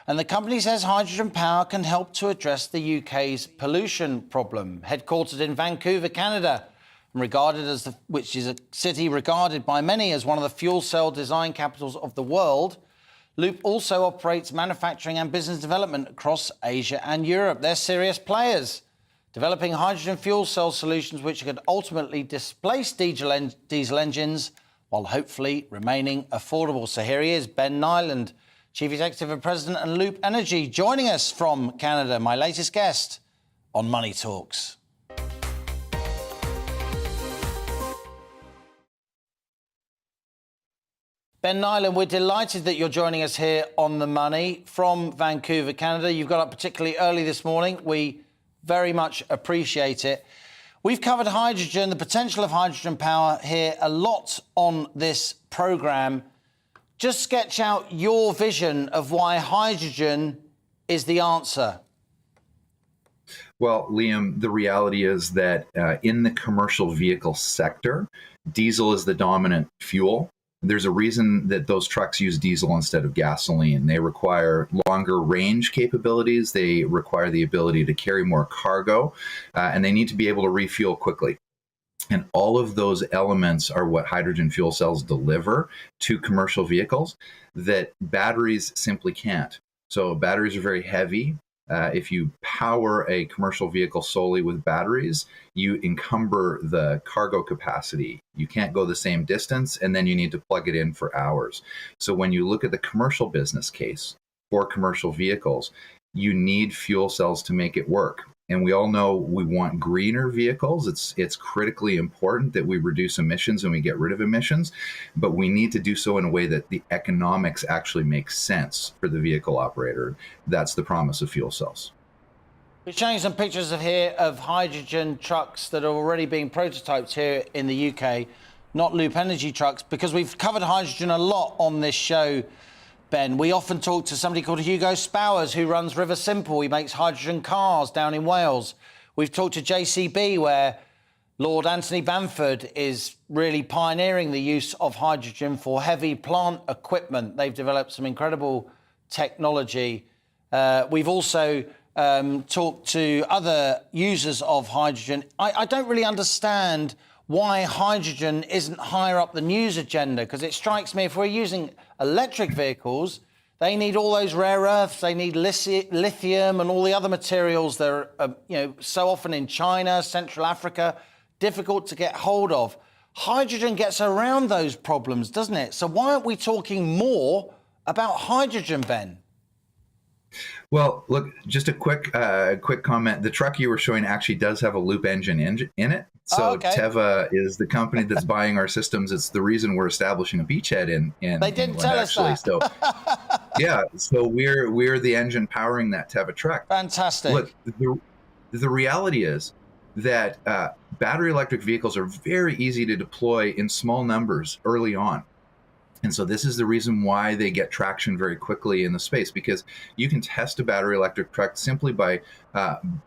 And the company says hydrogen power can help to address the UK's pollution problem. Headquartered in Vancouver, Canada, and which is a city regarded by many as one of the fuel cell design capitals of the world, Loop also operates manufacturing and business development across Asia and Europe. They're serious players, developing hydrogen fuel cell solutions which could ultimately displace diesel engines while hopefully remaining affordable. So here he is, Ben Nyland, Chief Executive and President of Loop Energy, joining us from Canada, my latest guest on Money Talks. Ben Nyland, we're delighted that you're joining us here on The Money from Vancouver, Canada. You've got up particularly early this morning. We very much appreciate it. We've covered hydrogen, the potential of hydrogen power here a lot on this programme. Just sketch out your vision of why hydrogen is the answer. Well, Liam, the reality is that in the commercial vehicle sector, diesel is the dominant fuel. There's a reason that those trucks use diesel instead of gasoline. They require longer range capabilities. They require the ability to carry more cargo, and they need to be able to refuel quickly. And all of those elements are what hydrogen fuel cells deliver to commercial vehicles that batteries simply can't. So batteries are very heavy. If you power a commercial vehicle solely with batteries, you encumber the cargo capacity. You can't go the same distance, and then you need to plug it in for hours. So when you look at the commercial business case for commercial vehicles, you need fuel cells to make it work. And we all know we want greener vehicles. It's critically important that we reduce emissions and we get rid of emissions, but we need to do so in a way that the economics actually make sense for the vehicle operator. That's the promise of fuel cells. We're showing some pictures here of hydrogen trucks that are already being prototyped here in the UK, not Loop Energy trucks, because we've covered hydrogen a lot on this show, Ben. We often talk to somebody called Hugo Spowers, who runs River Simple. He makes hydrogen cars down in Wales. We've talked to JCB, where Lord Anthony Bamford is really pioneering the use of hydrogen for heavy plant equipment. They've developed some incredible technology. We've also talked to other users of hydrogen. I don't really understand why hydrogen isn't higher up the news agenda, because it strikes me if we're using electric vehicles, they need all those rare earths, they need lithium and all the other materials that are so often in China, Central Africa, difficult to get hold of. Hydrogen gets around those problems, doesn't it? So why aren't we talking more about hydrogen, Ben? Well, look, just a quick comment. The truck you were showing actually does have a Loop engine in it. So Teva is the company that's buying our systems. It's the reason we're establishing a beachhead in They didn't tell us that. So, yeah, so we're the engine powering that Teva truck. Fantastic. Look, the reality is that battery electric vehicles are very easy to deploy in small numbers early on. And so this is the reason why they get traction very quickly in the space, because you can test a battery electric truck simply by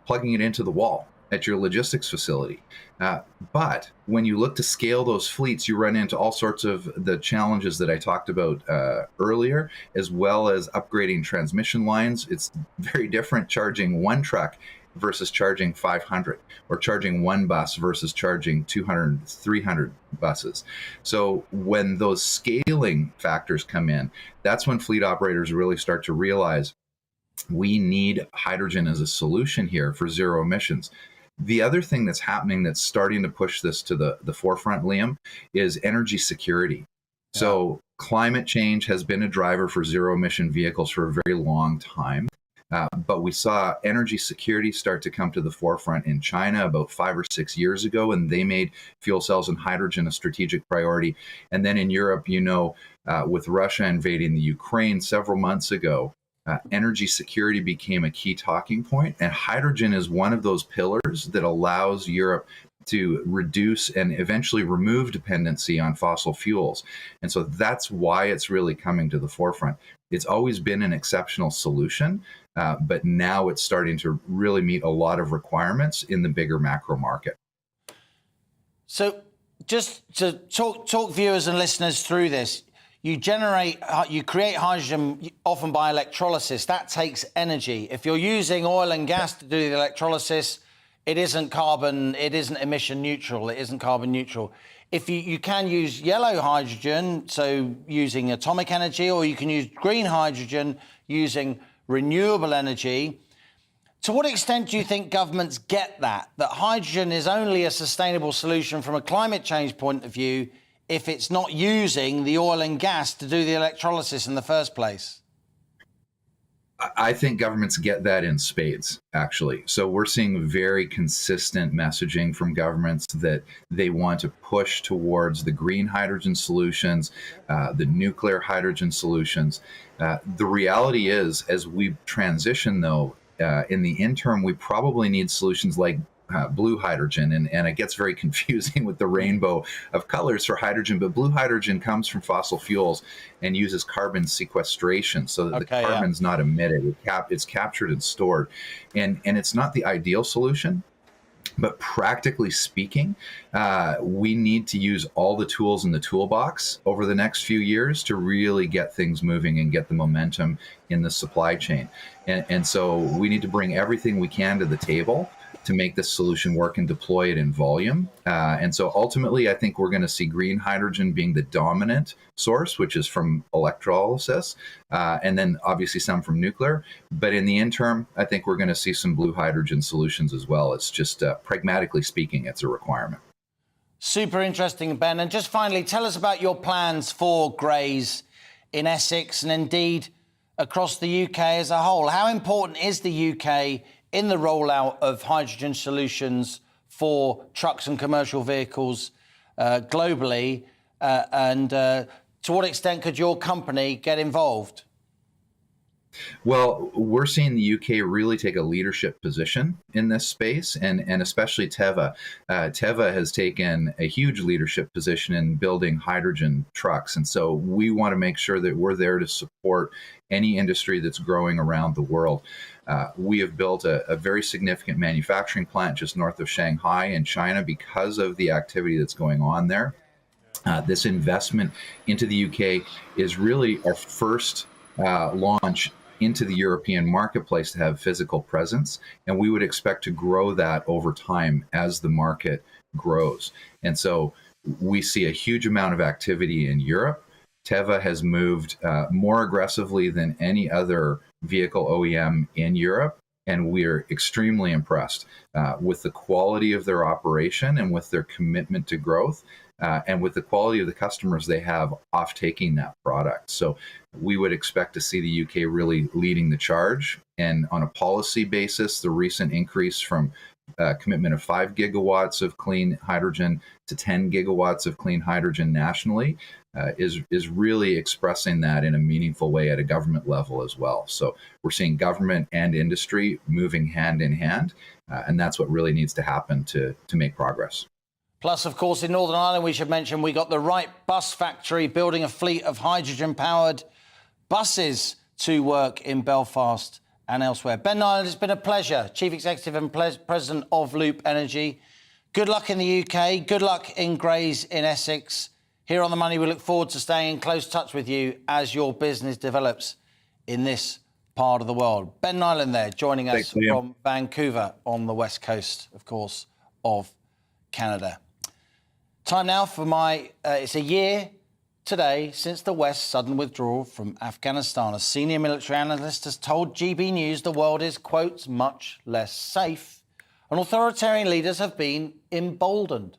plugging it into the wall at your logistics facility. But when you look to scale those fleets, you run into all sorts of the challenges that I talked about earlier, as well as upgrading transmission lines. It's very different charging one truck versus charging 500, or charging one bus versus charging 200, 300 buses. So when those scaling factors come in, that's when fleet operators really start to realize we need hydrogen as a solution here for zero emissions. The other thing that's happening that's starting to push this to the forefront, Liam, is energy security. Yeah. So climate change has been a driver for zero emission vehicles for a very long time. But we saw energy security start to come to the forefront in China about 5 or 6 years ago, and they made fuel cells and hydrogen a strategic priority. And then in Europe, with Russia invading the Ukraine several months ago, energy security became a key talking point, and hydrogen is one of those pillars that allows Europe to reduce and eventually remove dependency on fossil fuels. And so that's why it's really coming to the forefront. It's always been an exceptional solution, but now it's starting to really meet a lot of requirements in the bigger macro market. So just to talk viewers and listeners through this, you create hydrogen often by electrolysis. That takes energy. If you're using oil and gas to do the electrolysis, it isn't emission neutral, it isn't carbon neutral. If you can use yellow hydrogen, so using atomic energy, or you can use green hydrogen using renewable energy. To what extent do you think governments get that hydrogen is only a sustainable solution from a climate change point of view if it's not using the oil and gas to do the electrolysis in the first place? I think governments get that in spades, actually. So we're seeing very consistent messaging from governments that they want to push towards the green hydrogen solutions, the nuclear hydrogen solutions. The reality is, as we transition, though, in the interim, we probably need solutions like blue hydrogen, and it gets very confusing with the rainbow of colors for hydrogen, but blue hydrogen comes from fossil fuels and uses carbon sequestration so that the carbon's not emitted. It's captured and stored, and it's not the ideal solution. But practically speaking, we need to use all the tools in the toolbox over the next few years to really get things moving and get the momentum in the supply chain. And so we need to bring everything we can to the table to make this solution work and deploy it in volume. And so ultimately, I think we're going to see green hydrogen being the dominant source, which is from electrolysis, and then obviously some from nuclear. But in the interim, I think we're going to see some blue hydrogen solutions as well. It's just pragmatically speaking, it's a requirement. Super interesting, Ben. And just finally, tell us about your plans for Grays in Essex and indeed across the UK as a whole. How important is the UK in the rollout of hydrogen solutions for trucks and commercial vehicles globally? And to what extent could your company get involved? Well, we're seeing the UK really take a leadership position in this space, and especially Teva. Teva has taken a huge leadership position in building hydrogen trucks. And so we want to make sure that we're there to support any industry that's growing around the world. We have built a very significant manufacturing plant just north of Shanghai in China because of the activity that's going on there. This investment into the UK is really our first launch into the European marketplace to have physical presence, and we would expect to grow that over time as the market grows. And so we see a huge amount of activity in Europe. Teva has moved more aggressively than any other vehicle OEM in Europe, and we're extremely impressed with the quality of their operation and with their commitment to growth. And with the quality of the customers they have off taking that product. So we would expect to see the UK really leading the charge. And on a policy basis, the recent increase from commitment of 5 gigawatts of clean hydrogen to 10 gigawatts of clean hydrogen nationally is really expressing that in a meaningful way at a government level as well. So we're seeing government and industry moving hand in hand, and that's what really needs to happen to make progress. Plus, of course, in Northern Ireland, we should mention we got the Wright Bus Factory building a fleet of hydrogen-powered buses to work in Belfast and elsewhere. Ben Nyland, it's been a pleasure. Chief Executive and President of Loop Energy. Good luck in the UK. Good luck in Grays in Essex. Here on The Money, we look forward to staying in close touch with you as your business develops in this part of the world. Ben Nyland there, joining us from Vancouver on the west coast, of course, of Canada. Time now for it's a year today since the West's sudden withdrawal from Afghanistan. A senior military analyst has told GB News the world is, quote, much less safe, and authoritarian leaders have been emboldened.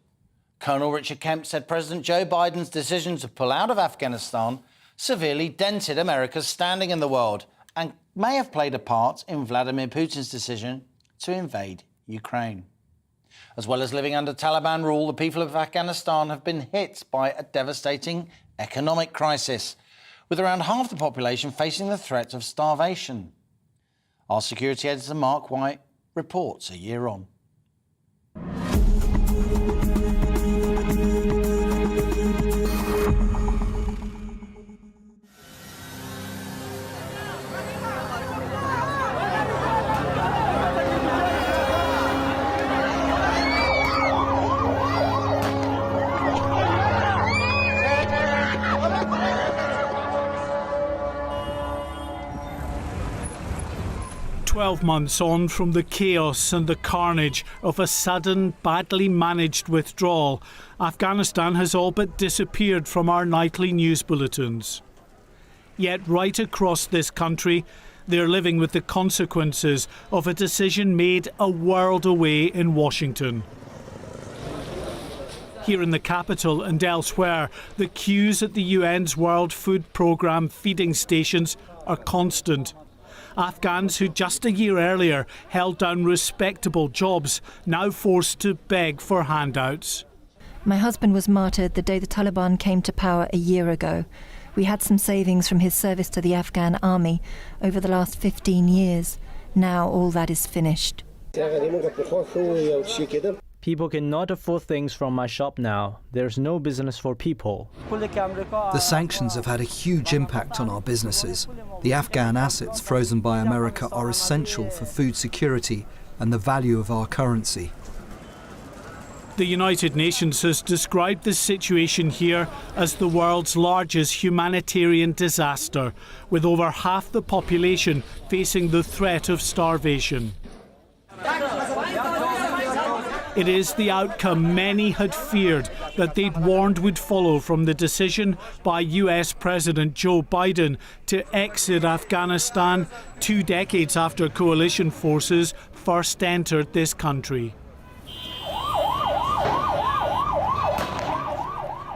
Colonel Richard Kemp said President Joe Biden's decision to pull out of Afghanistan severely dented America's standing in the world and may have played a part in Vladimir Putin's decision to invade Ukraine. As well as living under Taliban rule, the people of Afghanistan have been hit by a devastating economic crisis, with around half the population facing the threat of starvation. Our security editor, Mark White, reports a year on. 12 months on from the chaos and the carnage of a sudden, badly managed withdrawal, Afghanistan has all but disappeared from our nightly news bulletins. Yet right across this country, they're living with the consequences of a decision made a world away in Washington. Here in the capital and elsewhere, the queues at the UN's World Food Programme feeding stations are constant. Afghans who just a year earlier held down respectable jobs, now forced to beg for handouts. My husband was martyred the day the Taliban came to power a year ago. We had some savings from his service to the Afghan army over the last 15 years. Now all that is finished. People cannot afford things from my shop now. There's no business for people. The sanctions have had a huge impact on our businesses. The Afghan assets frozen by America are essential for food security and the value of our currency. The United Nations has described the situation here as the world's largest humanitarian disaster, with over half the population facing the threat of starvation. It is the outcome many had feared, that they'd warned would follow from the decision by US President Joe Biden to exit Afghanistan 2 decades after coalition forces first entered this country.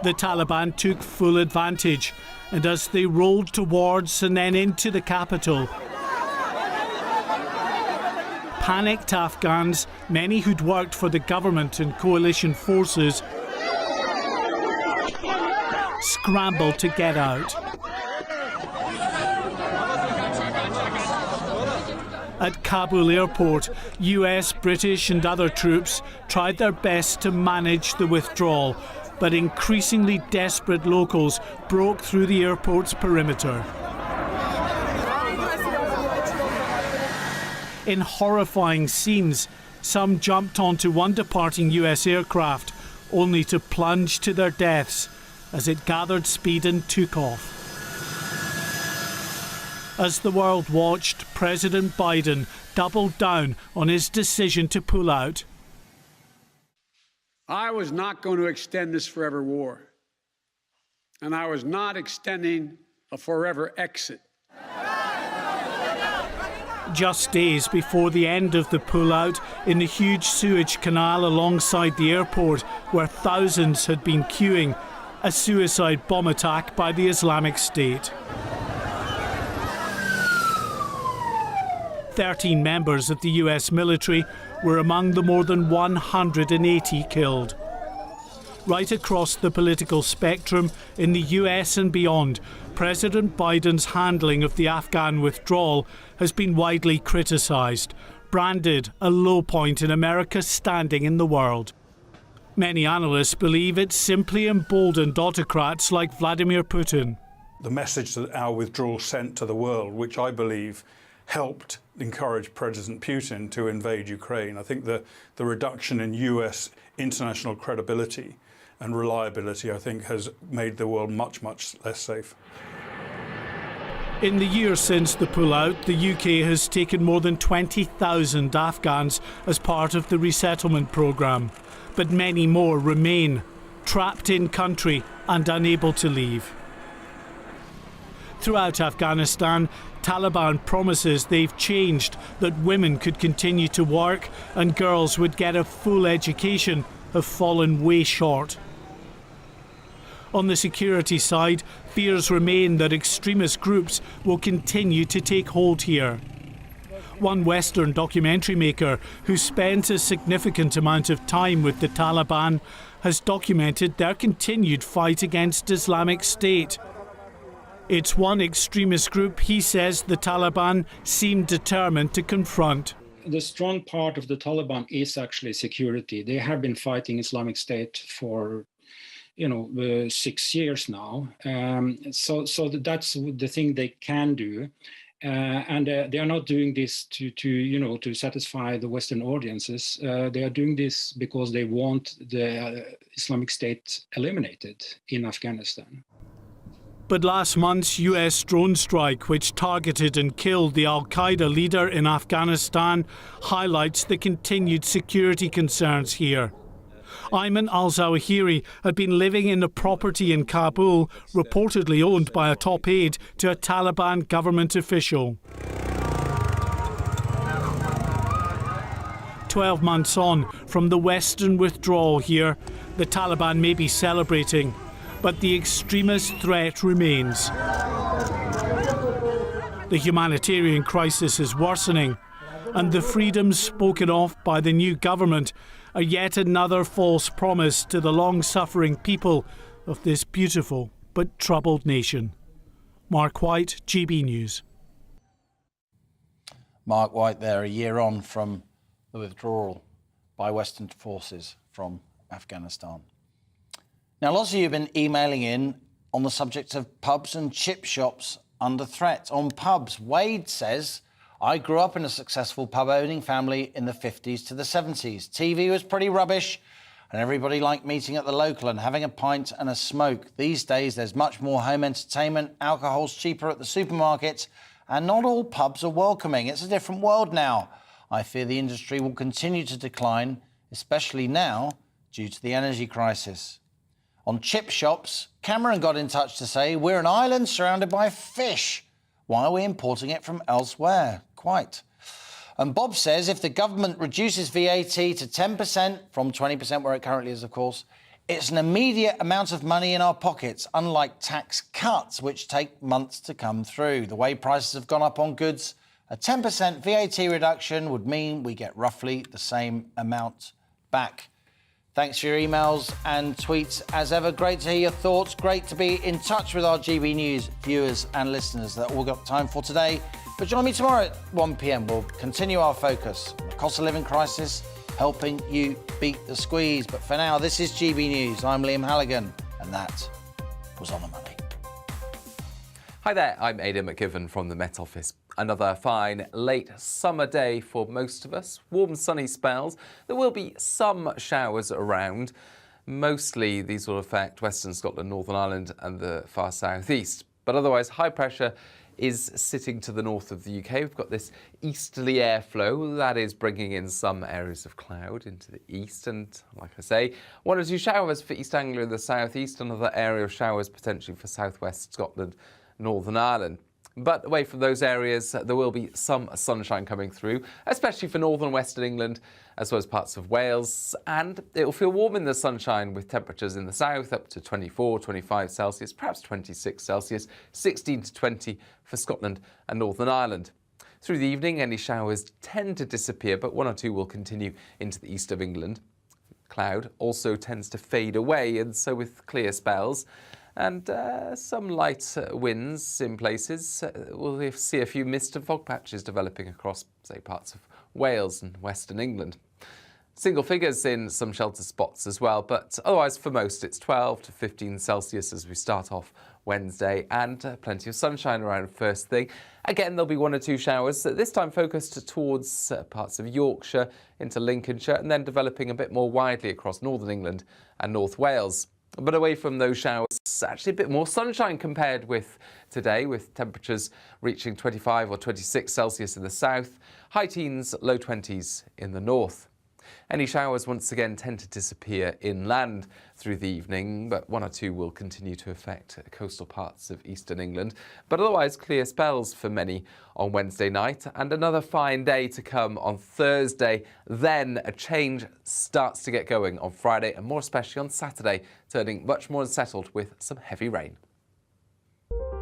The Taliban took full advantage, and as they rolled towards and then into the capital, panicked Afghans, many who'd worked for the government and coalition forces, scrambled to get out. At Kabul airport, US, British and other troops tried their best to manage the withdrawal, but increasingly desperate locals broke through the airport's perimeter. In horrifying scenes, some jumped onto one departing US aircraft, only to plunge to their deaths as it gathered speed and took off. As the world watched, President Biden doubled down on his decision to pull out. I was not going to extend this forever war, and I was not extending a forever exit. Just days before the end of the pullout, in the huge sewage canal alongside the airport, where thousands had been queuing, a suicide bomb attack by the Islamic State. 13 members of the US military were among the more than 180 killed. Right across the political spectrum, in the US and beyond, President Biden's handling of the Afghan withdrawal has been widely criticised, branded a low point in America's standing in the world. Many analysts believe it simply emboldened autocrats like Vladimir Putin. The message that our withdrawal sent to the world, which I believe helped encourage President Putin to invade Ukraine. I think the reduction in US international credibility and reliability, I think, has made the world much, much less safe. In the years since the pullout, the UK has taken more than 20,000 Afghans as part of the resettlement programme, but many more remain, trapped in country and unable to leave. Throughout Afghanistan, Taliban promises they've changed, that women could continue to work and girls would get a full education, have fallen way short. On the security side, fears remain that extremist groups will continue to take hold here. One Western documentary maker who spent a significant amount of time with the Taliban has documented their continued fight against Islamic State. It's one extremist group he says the Taliban seem determined to confront. The strong part of the Taliban is actually security. They have been fighting Islamic State for 6 years now. So that's the thing they can do. And they are not doing this to satisfy the Western audiences. They are doing this because they want the Islamic State eliminated in Afghanistan. But last month's US drone strike, which targeted and killed the Al-Qaeda leader in Afghanistan, highlights the continued security concerns here. Ayman al-Zawahiri had been living in a property in Kabul, reportedly owned by a top aide to a Taliban government official. 12 months on from the Western withdrawal here, the Taliban may be celebrating, but the extremist threat remains. The humanitarian crisis is worsening, and the freedoms spoken of by the new government are yet another false promise to the long-suffering people of this beautiful but troubled nation. Mark White, GB News. Mark White there, a year on from the withdrawal by Western forces from Afghanistan. Now, lots of you have been emailing in on the subject of pubs and chip shops under threat. On pubs, Wade says, I grew up in a successful pub-owning family in the 50s to the 70s. TV was pretty rubbish, and everybody liked meeting at the local and having a pint and a smoke. These days, there's much more home entertainment, alcohol's cheaper at the supermarket, and not all pubs are welcoming. It's a different world now. I fear the industry will continue to decline, especially now due to the energy crisis. On chip shops, Cameron got in touch to say, we're an island surrounded by fish. Why are we importing it from elsewhere? Quite. And Bob says if the government reduces VAT to 10% from 20% where it currently is, of course, it's an immediate amount of money in our pockets, unlike tax cuts, which take months to come through. The way prices have gone up on goods, a 10% VAT reduction would mean we get roughly the same amount back. Thanks for your emails and tweets. As ever, great to hear your thoughts. Great to be in touch with our GB News viewers and listeners. That's all we've got time for today. But join me tomorrow at 1 p.m. We'll continue our focus on the cost of living crisis, helping you beat the squeeze. But for now, this is GB News. I'm Liam Halligan, and that was On the Money. Hi there, I'm Aidan McGivern from the Met Office. Another fine late summer day for most of us. Warm sunny spells. There will be some showers around. Mostly these will affect Western Scotland, Northern Ireland and the far southeast. But otherwise high pressure is sitting to the north of the UK. We've got this easterly airflow that is bringing in some areas of cloud into the east, and like I say, 1 or 2 showers for East Anglia and the southeast, another area of showers potentially for southwest Scotland, Northern Ireland. But away from those areas, there will be some sunshine coming through, especially for northern and western England, as well as parts of Wales. And it will feel warm in the sunshine with temperatures in the south up to 24, 25 Celsius, perhaps 26 Celsius, 16 to 20 for Scotland and Northern Ireland. Through the evening, any showers tend to disappear, but 1 or 2 will continue into the east of England. Cloud also tends to fade away, and so with clear spells and some light winds in places, we'll see a few mist and fog patches developing across, say, parts of Wales and western England. Single figures in some shelter spots as well, but otherwise for most it's 12 to 15 Celsius as we start off Wednesday, and plenty of sunshine around first thing. Again, there'll be 1 or 2 showers, this time focused towards parts of Yorkshire into Lincolnshire, and then developing a bit more widely across northern England and North Wales. But away from those showers, actually a bit more sunshine compared with today, with temperatures reaching 25 or 26 Celsius in the south, high teens, low 20s in the north. Any showers once again tend to disappear inland through the evening, but 1 or 2 will continue to affect coastal parts of eastern England. But otherwise clear spells for many on Wednesday night, and another fine day to come on Thursday. Then a change starts to get going on Friday, and more especially on Saturday, turning much more unsettled with some heavy rain.